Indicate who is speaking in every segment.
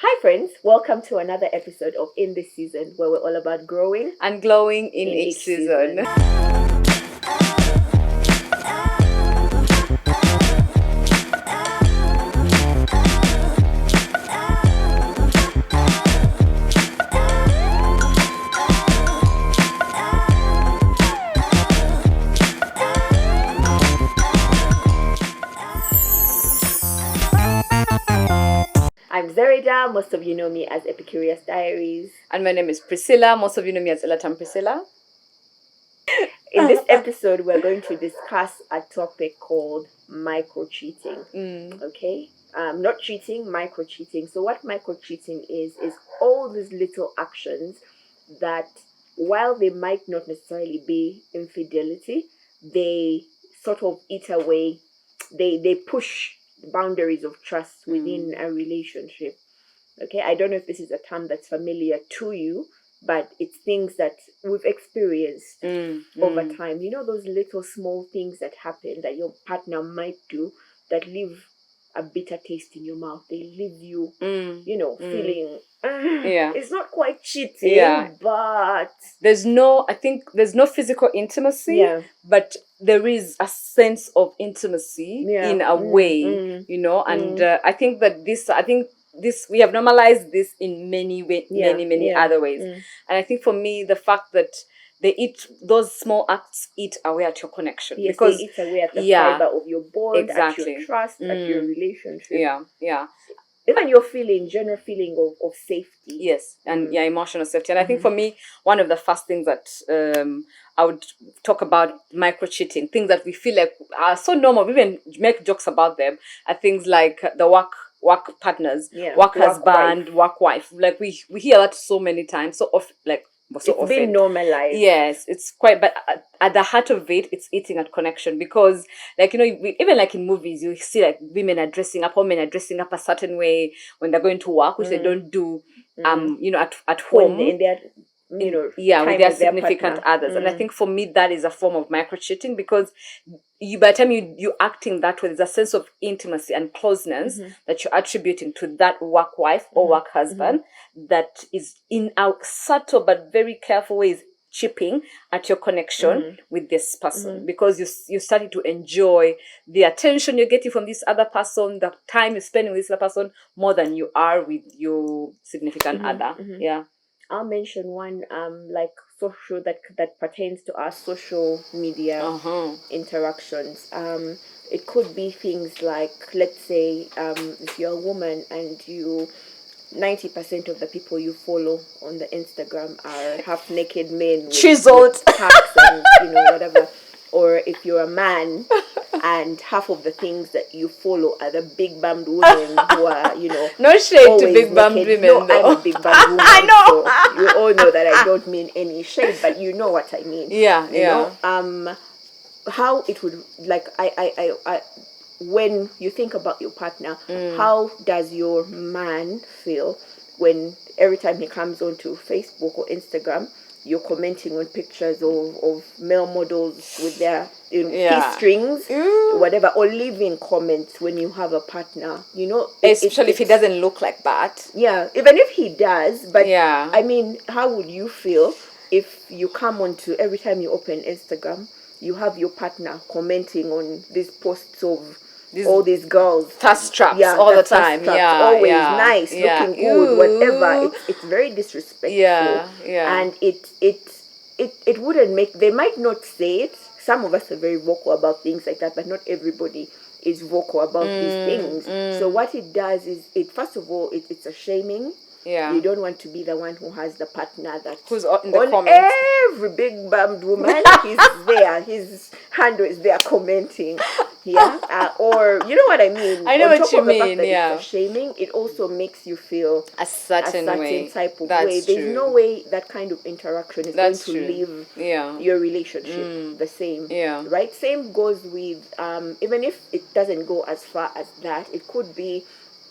Speaker 1: Hi friends, welcome to another episode of In This Season, where we're all about growing
Speaker 2: and glowing in each season.
Speaker 1: I'm Zerida, most of you know me as Epicurious Diaries.
Speaker 2: And my name is Priscilla, most of you know me as Elatam Priscilla.
Speaker 1: In this episode, we're going to discuss a topic called microcheating. Okay? Not cheating, microcheating. So what microcheating is all these little actions that, while they might not necessarily be infidelity, they sort of eat away, they push boundaries of trust within a relationship. Okay, I don't know if this is a term that's familiar to you, but it's things that we've experienced over time. You know, those little small things that happen that your partner might do that leave a bitter taste in your mouth. They leave you, feeling, it's not quite cheating, but
Speaker 2: there's no physical intimacy, but there is a sense of intimacy in a way, and I think this we have normalized this in many other ways. And I think for me, the fact that those small acts eat away at your connection,
Speaker 1: because they eat away at the fiber of your bond, at your trust, at your relationship. Even your general feeling of safety.
Speaker 2: Yes, and emotional safety. And I think for me, one of the first things that I would talk about microcheating, things that we feel like are so normal, we even make jokes about them, are things like the work partners, work husband, work wife. Like we hear that so many times, so often, it's
Speaker 1: been normalized.
Speaker 2: Yes, it's quite, but at the heart of it, it's eating at connection, because even like in movies, you see like women are dressing up, or men are dressing up a certain way when they're going to work, which they don't do, at home.
Speaker 1: In their,
Speaker 2: with their significant others. And I think for me, that is a form of microcheating, because by the time you're acting that way, there's a sense of intimacy and closeness that you're attributing to that work wife or work husband that is in a subtle but very careful ways chipping at your connection with this person, because you're starting to enjoy the attention you're getting from this other person, the time you're spending with this other person, more than you are with your significant other.
Speaker 1: I'll mention one like social that pertains to our social media interactions. It could be things like, let's say, if you're a woman and 90% of the people you follow on the Instagram are half naked men with
Speaker 2: chiseled
Speaker 1: hacks and whatever. Or if you're a man and half of the things that you follow are the big bummed women who are,
Speaker 2: no shade to big bummed women.
Speaker 1: No, I'm a big bummed woman. I know. So you all know that I don't mean any shade, but you know what I mean. You know? How it would, like, I when you think about your partner, how does your man feel when every time he comes onto Facebook or Instagram, you're commenting on pictures of male models with their key strings, whatever, or leaving comments when you have a partner,
Speaker 2: especially if he doesn't look like that.
Speaker 1: Even if he does, but I mean, how would you feel if you come onto, every time you open Instagram, you have your partner commenting on these posts of all these girls,
Speaker 2: thirst traps all the time,
Speaker 1: always nice, looking good, whatever. It's very disrespectful, and it wouldn't make. They might not say it. Some of us are very vocal about things like that, but not everybody is vocal about these things. So what it does is, first of all, it's a shaming. You don't want to be the one who has the partner
Speaker 2: who's in the comments.
Speaker 1: Every big bummed woman, he's there. His handle is there commenting. Or you know what I mean.
Speaker 2: I know what you mean.
Speaker 1: It's shaming. It also makes you feel
Speaker 2: a certain
Speaker 1: type of way. There's no way that kind of interaction is going to leave your relationship the same. Right. Same goes with even if it doesn't go as far as that, it could be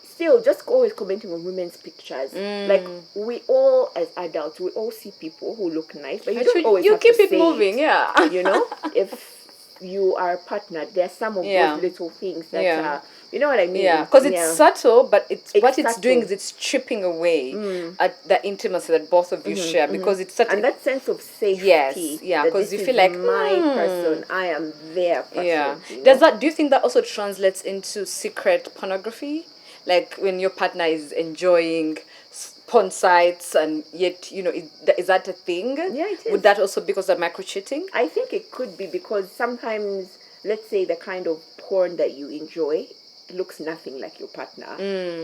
Speaker 1: still just always commenting on women's pictures. Like, we all, as adults, we all see people who look nice, but you don't always have
Speaker 2: keep
Speaker 1: to
Speaker 2: it
Speaker 1: say
Speaker 2: moving.
Speaker 1: If you are partnered, there are some of those little things that You know what I mean?
Speaker 2: Yeah, because it's subtle, but what it's
Speaker 1: subtle.
Speaker 2: doing is it's chipping away at the intimacy that both of you share, because it's such
Speaker 1: and that sense of safety.
Speaker 2: Yes, yeah, because you feel like
Speaker 1: my person, I am their person.
Speaker 2: Yeah.
Speaker 1: You know?
Speaker 2: Do you think that also translates into secret pornography? Like when your partner is enjoying porn sites, and yet, is that a thing?
Speaker 1: Yeah, it is.
Speaker 2: Would that also be because of micro-cheating?
Speaker 1: I think it could be, because sometimes, let's say, the kind of porn that you enjoy looks nothing like your partner,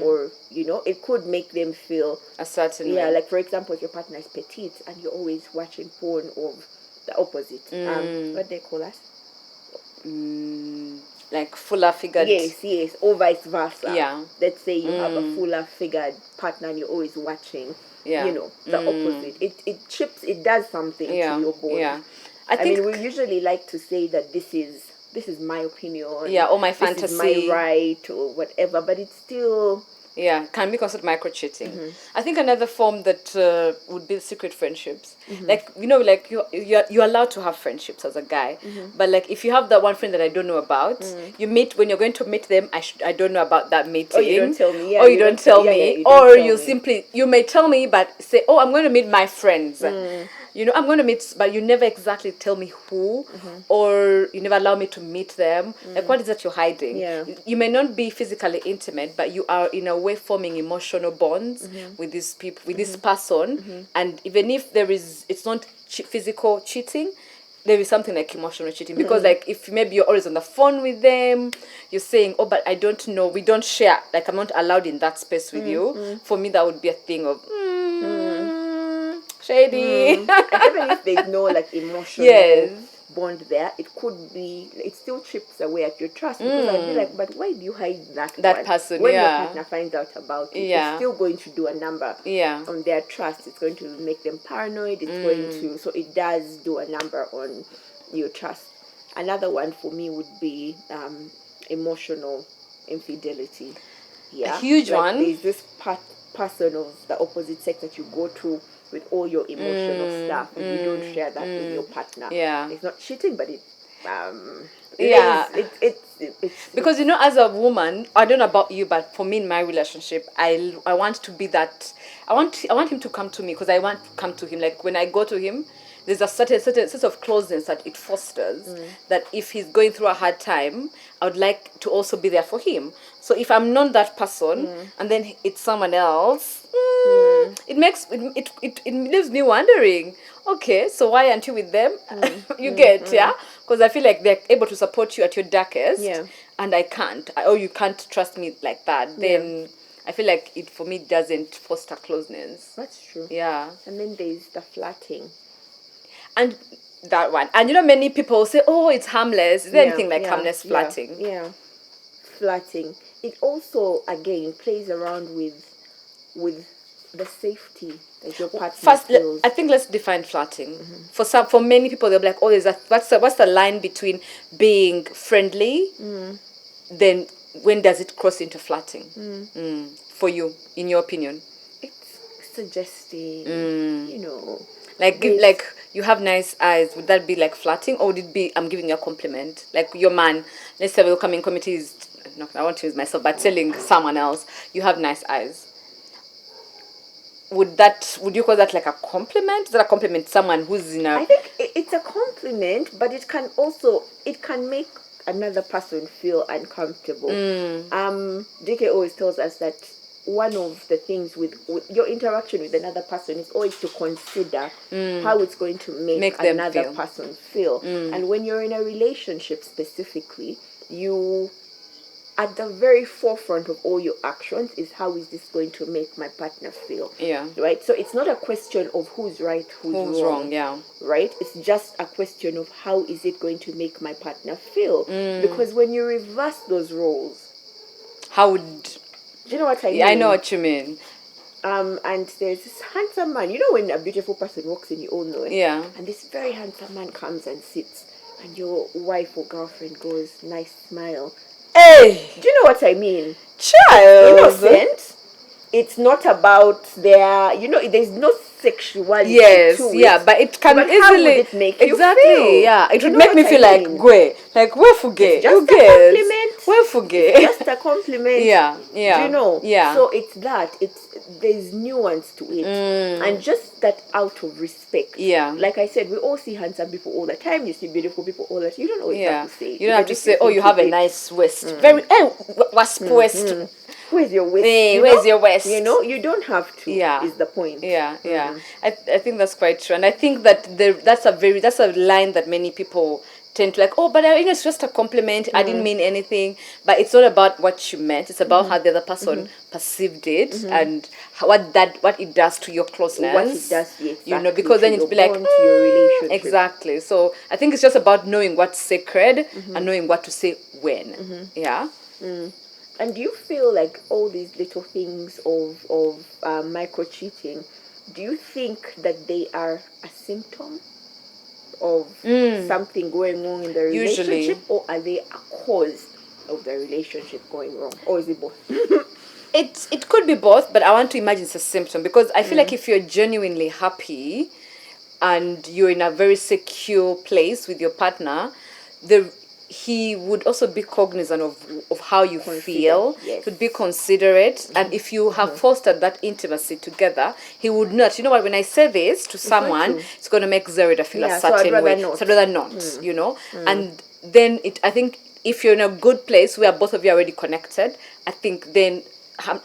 Speaker 1: or it could make them feel
Speaker 2: a certain way.
Speaker 1: Like, for example, if your partner is petite and you're always watching porn of the opposite, what they call us,
Speaker 2: like fuller figured.
Speaker 1: Yes, or vice versa.
Speaker 2: Yeah.
Speaker 1: Let's say you have a fuller figured partner and you're always watching the opposite. It does something to your body.
Speaker 2: Yeah.
Speaker 1: I mean, we usually like to say that this is my opinion.
Speaker 2: Yeah, or my fantasy.
Speaker 1: This is my right, or whatever, but it's still...
Speaker 2: Yeah, can be considered micro-cheating. I think another form that would be secret friendships. Like, like you're allowed to have friendships as a guy, but like if you have that one friend that I don't know about, you meet, when you're going to meet them, I don't know about that meeting.
Speaker 1: Or you don't tell me. Yeah,
Speaker 2: or you don't tell me. Or you may tell me, but say, oh, I'm going to meet my friends. I'm going to meet, but you never exactly tell me who, or you never allow me to meet them. Like, what is that you're hiding?
Speaker 1: Yeah.
Speaker 2: You may not be physically intimate, but you are in a way forming emotional bonds with these people, with this person. And even if it's not physical cheating, there is something like emotional cheating. Because like, if maybe you're always on the phone with them, you're saying, oh, but I don't know, we don't share, like I'm not allowed in that space with you. For me, that would be a thing of shady.
Speaker 1: And even if there's no like emotional bond there, it still chips away at your trust, because I'd be like, but why do you hide that
Speaker 2: person
Speaker 1: when your partner finds out about it? It's still going to do a number on their trust. It's going to make them paranoid. It's going to, so it does do a number on your trust. Another one for me would be emotional infidelity.
Speaker 2: A huge one.
Speaker 1: There's this person of the opposite sex that you go to with all your emotional stuff, and you don't share that with your partner.
Speaker 2: Yeah,
Speaker 1: it's not cheating, but it's
Speaker 2: because as a woman, I don't know about you, but for me in my relationship, I want to be that. I want him to come to me, because I want to come to him. Like when I go to him, there's a certain sense of closeness that it fosters, that if he's going through a hard time, I would like to also be there for him. So if I'm not that person, and then it's someone else, it leaves me wondering, okay, so why aren't you with them? You get, yeah? Because I feel like they're able to support you at your darkest, and I can't. Or you can't trust me like that. Then I feel like it, for me, doesn't foster closeness.
Speaker 1: That's true.
Speaker 2: Yeah.
Speaker 1: And then there's the flirting.
Speaker 2: And that one. And many people say, oh, it's harmless. Is there anything like harmless flirting?
Speaker 1: Yeah. Flirting. It also, again, plays around with the safety that your partner feels.
Speaker 2: I think let's define flirting. For many people, they'll be like, oh, what's the line between being friendly, then when does it cross into flirting? For you, in your opinion?
Speaker 1: It's suggesting,
Speaker 2: Like, you have nice eyes. Would that be like flirting, or would it be I'm giving you a compliment? Like your man, let's say welcoming committee is, I want to use myself, but telling someone else, you have nice eyes. Would you call that like a compliment? Is that a compliment to someone who's in a...
Speaker 1: I think it's a compliment, but it can make another person feel uncomfortable. DK always tells us that one of the things with your interaction with another person is always to consider how it's going to make another person feel. And when you're in a relationship specifically, you, at the very forefront of all your actions, is how is this going to make my partner feel?
Speaker 2: Yeah.
Speaker 1: Right? So it's not a question of who's right, who's wrong. Yeah. Right? It's just a question of how is it going to make my partner feel? Because when you reverse those roles,
Speaker 2: how would...
Speaker 1: Do you know what I mean?
Speaker 2: Yeah, I know what you mean.
Speaker 1: And there's this handsome man. When a beautiful person walks in, you all know it.
Speaker 2: Yeah.
Speaker 1: And this very handsome man comes and sits, and your wife or girlfriend goes, nice smile.
Speaker 2: Hey!
Speaker 1: Do you know what I mean?
Speaker 2: Child!
Speaker 1: Innocent. it's not about their, there's no sexuality to it.
Speaker 2: But it can
Speaker 1: but
Speaker 2: easily,
Speaker 1: how would it make you feel?
Speaker 2: it would make me feel like we forget,
Speaker 1: just a compliment.
Speaker 2: we forget,
Speaker 1: just a compliment. Do you know? So it's that, there's nuance to it, and just that out of respect. Like I said, we all see handsome people all the time. You see beautiful people all the time. You don't always have to say it.
Speaker 2: You don't have to say, oh, you have a nice waist, very what's waist.
Speaker 1: Where's your waist?
Speaker 2: Where's your waist?
Speaker 1: You don't have to. Is the point.
Speaker 2: I think that's quite true, and I think that that's a line that many people tend to like. Oh, but it's just a compliment. I didn't mean anything. But it's not about what you meant. It's about how the other person perceived it and what it does to your closeness.
Speaker 1: What it does, exactly,
Speaker 2: because then it'd be like
Speaker 1: to your relationship.
Speaker 2: Exactly. So I think it's just about knowing what's sacred and knowing what to say when.
Speaker 1: And do you feel like all these little things of micro cheating, do you think that they are a symptom of something going wrong in the relationship, or are they a cause of the relationship going wrong, or is it both?
Speaker 2: It could be both, but I want to imagine it's a symptom, because I feel like if you're genuinely happy and you're in a very secure place with your partner, he would also be cognizant of how you feel. Would be considerate, and if you have fostered that intimacy together, he would not. You know what? When I say this to someone, it's going to make Zerida feel a certain way. So I'd rather not. And then I think if you're in a good place where both of you are already connected, I think then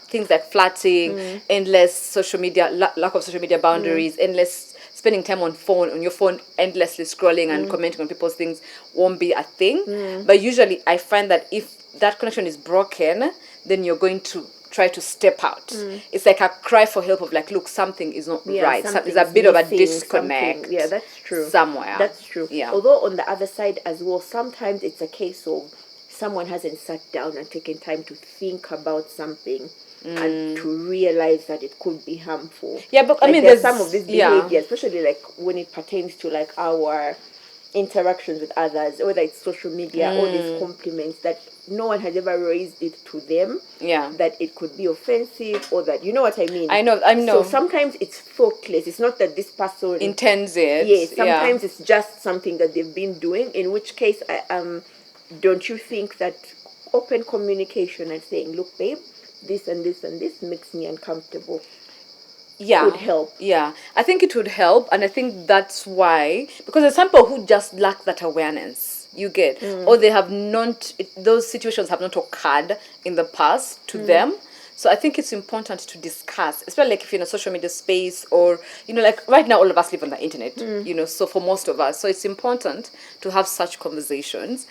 Speaker 2: things like flirting, endless social media, lack of social media boundaries, endless spending time on your phone endlessly scrolling and commenting on people's things won't be a thing. But usually I find that if that connection is broken, then you're going to try to step out. It's like a cry for help of like, look, something is not right. There's a bit of a disconnect.
Speaker 1: That's true.
Speaker 2: Somewhere.
Speaker 1: That's true. Although on the other side as well, sometimes it's a case of someone hasn't sat down and taken time to think about something and to realize that it could be harmful.
Speaker 2: But I mean,
Speaker 1: there's some of this behavior, especially like when it pertains to like our interactions with others, whether it's social media, all these compliments that no one has ever raised it to them, that it could be offensive, or that, you know what I mean? I know. So sometimes it's thoughtless. It's not that this person
Speaker 2: intends it.
Speaker 1: Sometimes it's just something that they've been doing, in which case, don't you think that open communication and saying, look, babe, this and this and this makes me uncomfortable, would help?
Speaker 2: I think it would help, and I think that's why, because there's some people who just lack that awareness, you get, or they have not, those situations have not occurred in the past to them. So I think it's important to discuss, especially like if you're in a social media space, or, like right now all of us live on the internet, so for most of us, so it's important to have such conversations.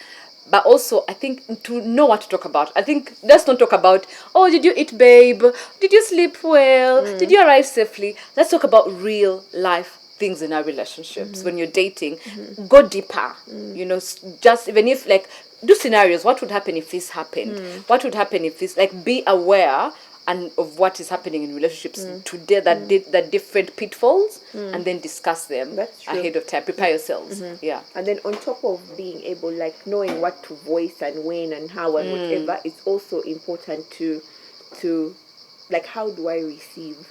Speaker 2: But also, I think to know what to talk about. I think let's not talk about, oh, did you eat, babe? Did you sleep well? Did you arrive safely? Let's talk about real life things in our relationships. When you're dating, go deeper. Just even if like, do scenarios. What would happen if this happened? What would happen if this, like, be aware and of what is happening in relationships today, that different pitfalls, and then discuss them ahead of time. Prepare yourselves.
Speaker 1: And then on top of being able, like, knowing what to voice and when and how and whatever, it's also important to like, how do I receive?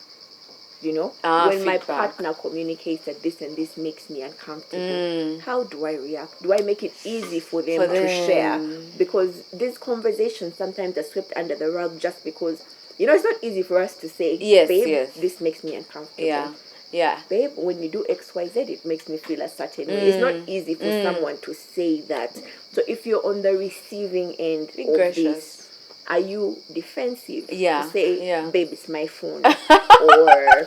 Speaker 1: When feedback. My partner communicates that this and this makes me uncomfortable, how do I react? Do I make it easy for them to share? Because these conversations sometimes are swept under the rug just because, it's not easy for us to say, babe, this makes me uncomfortable. Babe, when you do XYZ, it makes me feel a certain way. It's not easy for someone to say that. So if you're on the receiving end of this, are you defensive to say, babe, it's my phone, or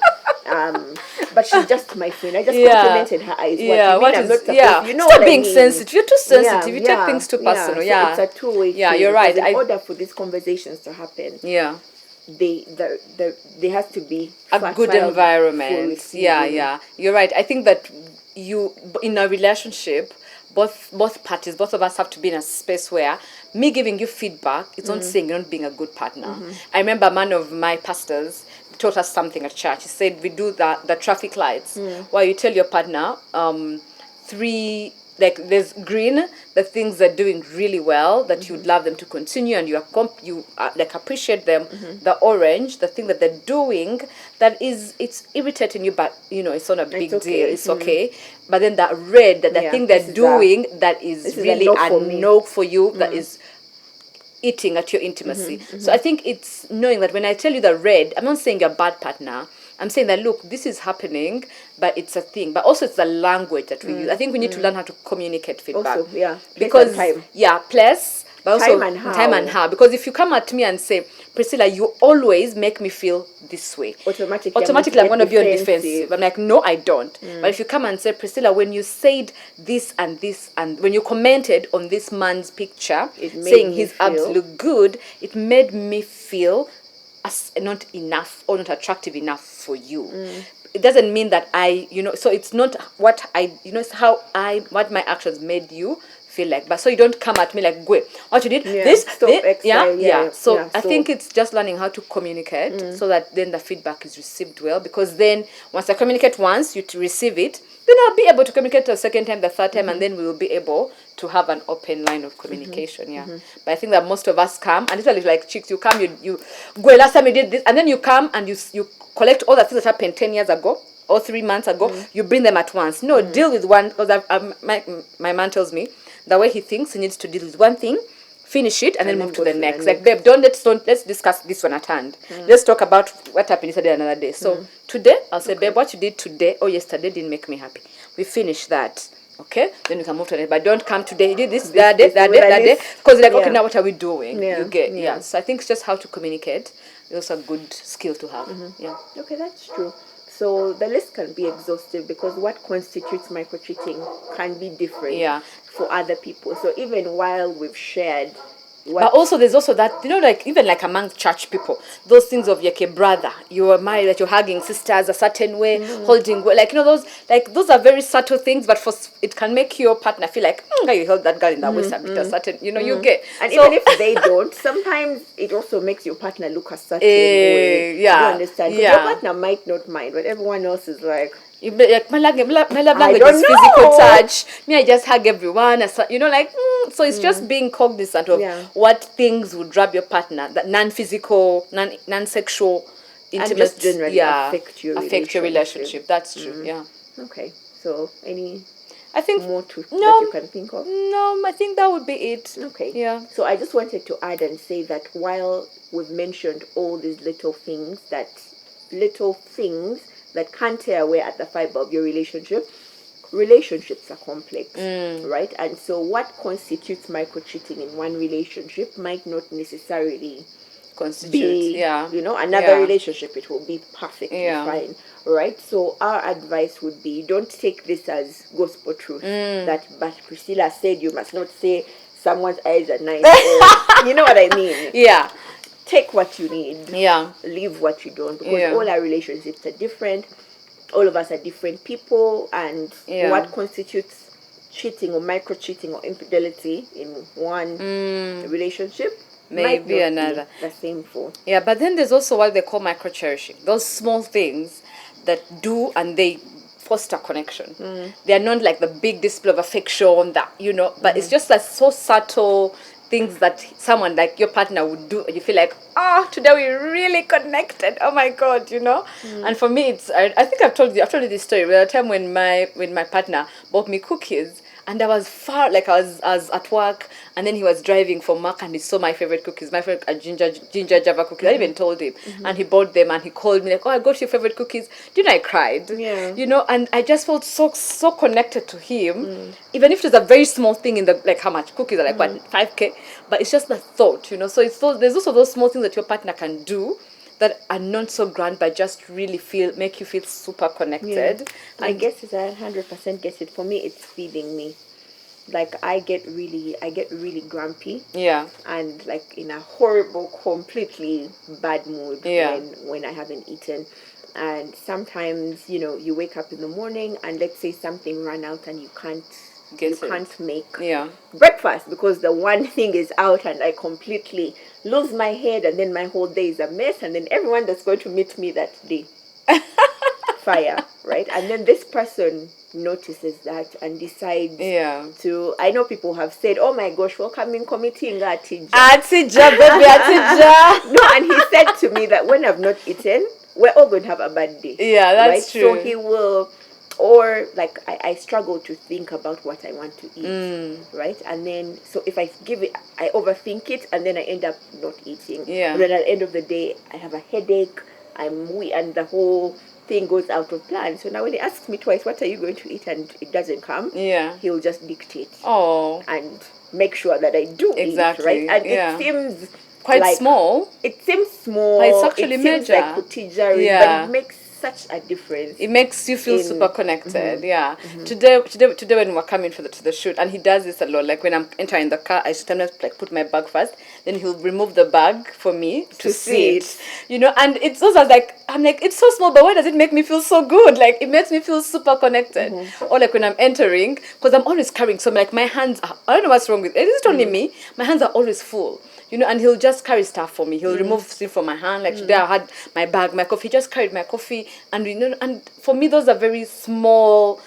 Speaker 1: but she's just my friend, I just complimented her eyes.
Speaker 2: Stop being sensitive. You're too sensitive. You take things too personal.
Speaker 1: So it's a two-way thing.
Speaker 2: You're right.
Speaker 1: In order for these conversations to happen, there has to be
Speaker 2: a good environment. You're right. I think that in a relationship, both parties, both of us have to be in a space where me giving you feedback, it's not saying you're not being a good partner. I remember a man of my pastors taught us something at church. He said we do the traffic lights, where you tell your partner 3 like there's green, the things they're doing really well that you'd love them to continue and you like appreciate them. The orange, the thing that they're doing that it's irritating you, but it's not a big deal. It's okay. But then that red, that the thing they're doing that is really a no for you, that is eating at your intimacy. So I think it's knowing that when I tell you the red, I'm not saying you're a bad partner. I'm saying that, look, this is happening, but it's a thing. But also it's the language that we use. I think we need to learn how to communicate feedback.
Speaker 1: Also, yeah.
Speaker 2: Because, place, but also
Speaker 1: time and how.
Speaker 2: Because if you come at me and say, Priscilla, you always make me feel this way.
Speaker 1: Automatically
Speaker 2: I'm going to be on defensive. I'm like, no, I don't. But if you come and say, Priscilla, when you said this and this, and when you commented on this man's picture, saying his abs look good, it made me feel as not enough or not attractive enough for you. It doesn't mean that so it's not what it's how what my actions made you feel like. But so you don't come at me like, go, what you did, So I think it's just learning how to communicate so that then the feedback is received well. Because then once I communicate once, you to receive it, then I'll be able to communicate the second time, the third time, and then we will be able to have an open line of communication. But I think that most of us come, and literally like chicks, you come, you go, last time you did this, and then you come and you collect all the things that happened 10 years ago or 3 months ago, you bring them at once. No, deal with one, because my man tells me the way he thinks he needs to deal with one thing, finish it, and then move to the next. Like, babe, let's discuss this one at hand. Let's talk about what happened yesterday another day. So today, I'll say, babe, what you did today or yesterday didn't make me happy. We finish that. Okay? Then you can move to the next. But don't come today, you did this, that day. Because like, okay, now what are we doing? You get, So I think it's just how to communicate. It's also a good skill to have.
Speaker 1: Okay, that's true. So the list can be exhaustive because what constitutes microcheating can be different for other people. So even while we've shared
Speaker 2: but also there's also that, like even like among church people, those things of like a brother, you are married, that you're hugging sisters a certain way, holding, like those are very subtle things, but it can make your partner feel like, you held that girl in that waist a bit, a certain, you get.
Speaker 1: And even if they don't, sometimes it also makes your partner look a certain way. You understand? Because your partner might not mind, but everyone else is like,
Speaker 2: my love language is physical touch. Me, I just hug everyone. So it's just being cognizant of what things would rub your partner, that non-physical, non-sexual, intimate,
Speaker 1: and just generally affect your
Speaker 2: relationship. That's true.
Speaker 1: Okay. So
Speaker 2: I think
Speaker 1: more that you can think of?
Speaker 2: No, I think that would be it.
Speaker 1: Okay.
Speaker 2: Yeah.
Speaker 1: So I just wanted to add and say that while we've mentioned all these little things that can't tear away at the fiber of your relationships are complex, right? And so what constitutes microcheating in one relationship might not necessarily
Speaker 2: constitute
Speaker 1: another relationship. It will be perfectly fine, right? So our advice would be, don't take this as gospel truth that, but Priscilla said you must not say someone's eyes are nice, or, you know what I mean? Take what you need. Leave what you don't. Because all our relationships are different. All of us are different people. And what constitutes cheating or micro-cheating or infidelity in one relationship might be another. The same for.
Speaker 2: But then there's also what they call micro-cherishing. Those small things that do and they foster connection. They are not like the big display of affection that, but it's just like so subtle things that someone like your partner would do, and you feel like, today we really connected. Oh my God, And for me, it's I think I've told you this story. There was a time when my partner bought me cookies, and I was far, like I was at work, and then he was driving from work, and he saw my favorite cookies, my favorite ginger java cookies. I even told him, and he bought them, and he called me like, I got your favorite cookies. I cried. And I just felt so connected to him, even if it's a very small thing in the, like how much cookies are like, what, 5K, but it's just the thought, So there's also those small things that your partner can do that are not so grand, but just really make you feel super connected.
Speaker 1: I guess it's 100% get it. For me, it's feeding me. Like I get really grumpy. And like in a horrible, completely bad mood when I haven't eaten. And sometimes, you wake up in the morning and let's say something ran out and you can't make breakfast because the one thing is out, and I completely lose my head, and then my whole day is a mess, and then everyone that's going to meet me that day fire, right? And then this person notices that and decides to. I know people have said, "Oh my gosh, welcome in committing atija,
Speaker 2: baby, atija."
Speaker 1: No, and he said to me that when I've not eaten, we're all going to have a bad day.
Speaker 2: Yeah, that's true.
Speaker 1: So he will, or like I struggle to think about what I want to eat, right? And then so if I give it, I overthink it, and then I end up not eating.
Speaker 2: Yeah.
Speaker 1: And then at the end of the day, I have a headache. I'm weak, and the whole thing goes out of plan. So now when he asks me twice, "What are you going to eat?" and it doesn't come, he'll just dictate. And make sure that I do eat, right? And it seems
Speaker 2: quite like, small.
Speaker 1: It seems small.
Speaker 2: But it's actually
Speaker 1: major. Like kutijari, but it makes such a difference.
Speaker 2: It makes you feel super connected. Today when we're coming to the shoot, and he does this a lot. Like when I'm entering the car, I sometimes like put my bag first, then he'll remove the bag for me to see it. You know, and it's also like I'm like, it's so small, but why does it make me feel so good? Like it makes me feel super connected. Or like when I'm entering, because I'm always carrying, so like my hands are, I don't know what's wrong with it. Is it only me? My hands are always full. You know, and he'll just carry stuff for me. He'll remove stuff from my hand. Like today I had my bag, my coffee. He just carried my coffee. And, you know, and for me, those are very small,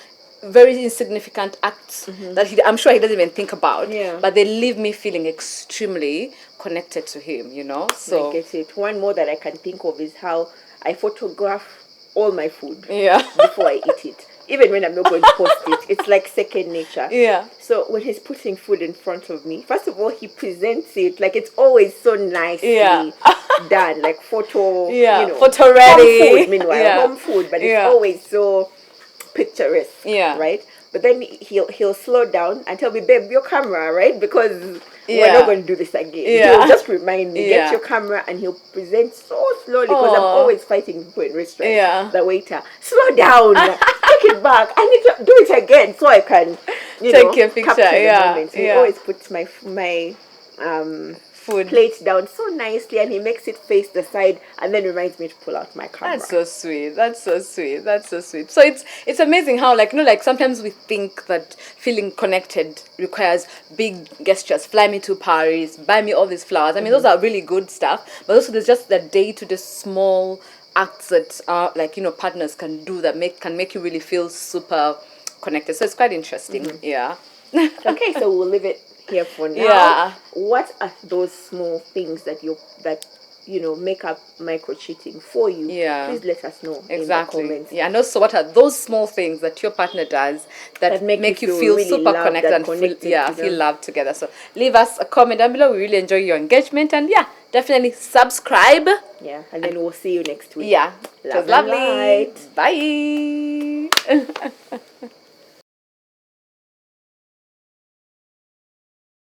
Speaker 2: very insignificant acts that I'm sure he doesn't even think about. But they leave me feeling extremely connected to him, you know. So
Speaker 1: I get it. One more that I can think of is how I photograph all my food before I eat it. Even when I'm not going to post it, it's like second nature. So when he's putting food in front of me, first of all, he presents it like it's always so nicely done, like photo, you know,
Speaker 2: photo ready.
Speaker 1: Home food, meanwhile, home food, but it's always so picturesque, right? But then he'll slow down and tell me, "Babe, your camera," right? Because we're not going to do this again. He'll just remind me, "Get your camera," and he'll present so slowly because I'm always fighting people in restaurants. The waiter, "Slow down, take it back. I need to do it again so I can,
Speaker 2: take your picture."
Speaker 1: Capture the moment. So he always puts my food plate down so nicely, and he makes it face the side, and then reminds me to pull out my camera.
Speaker 2: That's so sweet. That's so sweet. That's so sweet. So it's amazing how, like, you know, like sometimes we think that feeling connected requires big gestures. Fly me to Paris, buy me all these flowers. I mean, those are really good stuff, but also there's just the day-to-day small acts that are, like, you know, partners can do that can make you really feel super connected. So it's quite interesting.
Speaker 1: Okay, so we'll leave it here for now. What are those small things that you know make up micro-cheating for you? Please let us know in the comments.
Speaker 2: And also, what are those small things that your partner does that make you feel really super connected and feel loved together? So leave us a comment down below. We really enjoy your engagement, and definitely subscribe.
Speaker 1: And then we'll see you next week.
Speaker 2: It was lovely. Bye.